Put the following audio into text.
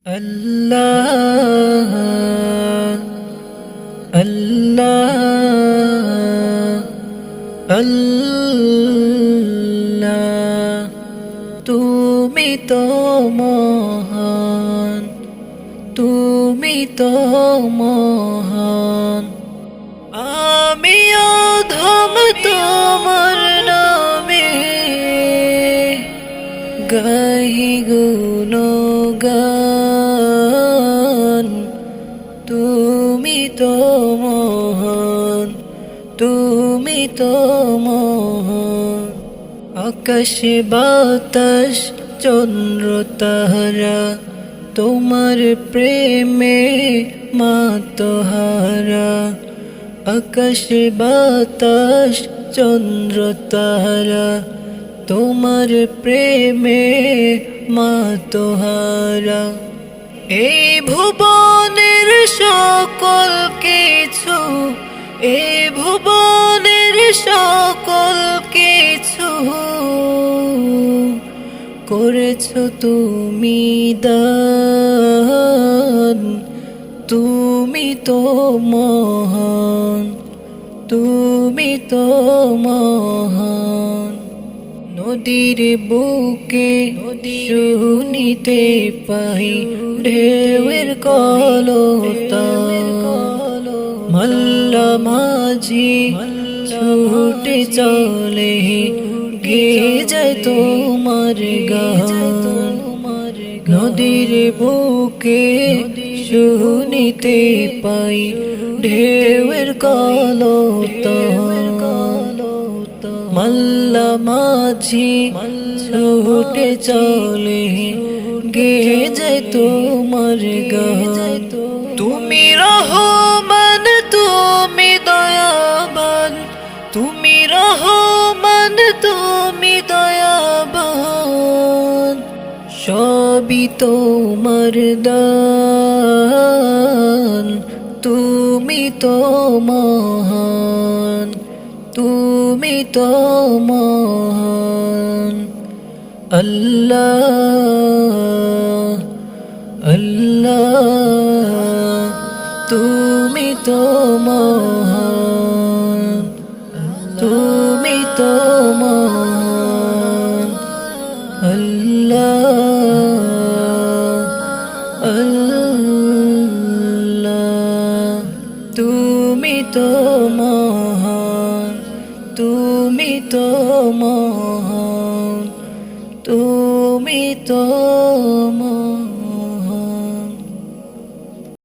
আল্লাহ আল্লাহ আল্লাহ তুমি তো মহান, তুমি তো মহান। আমি অধম তোমার নামে গাহি গুণগান। তুমি তো মহান, তুমি তো মহান। আকাশ বাতাস চন্দ্র তারা তোমার প্রেমে মাতোহারা। আকাশ বাতাস চন্দ্র তারা তোমার প্রেমে মাতোহারা। এই ভুবনের সকল কিছু, এই ভুবনের সকল কিছু করেছো তুমি দান। তুমি তো মহান, তুমি তো মহান। নদীর বুকে শুনিতে পাই ঢেউয়ের কলতান। মল্লা মাঝি ছুটে চলে গেয়ে যায় তোমার গান। নদীর বুকে শুনিতে পাই ঢেউয়ের কলতান। মল্লা মাঝি ছুটে চলে গেয়ে যায় তোমার গান। তুমি রহমান, তুমি দয়াবান, তুমি রহমান, তুমি দয়াবান। সবই তোমার দান, তুমি তো মহান, তুমি তো মহান। আল্লাহ আল্লাহ তুমি তো মহান, তুমি তো মহান। আল্লাহ আল্লাহ।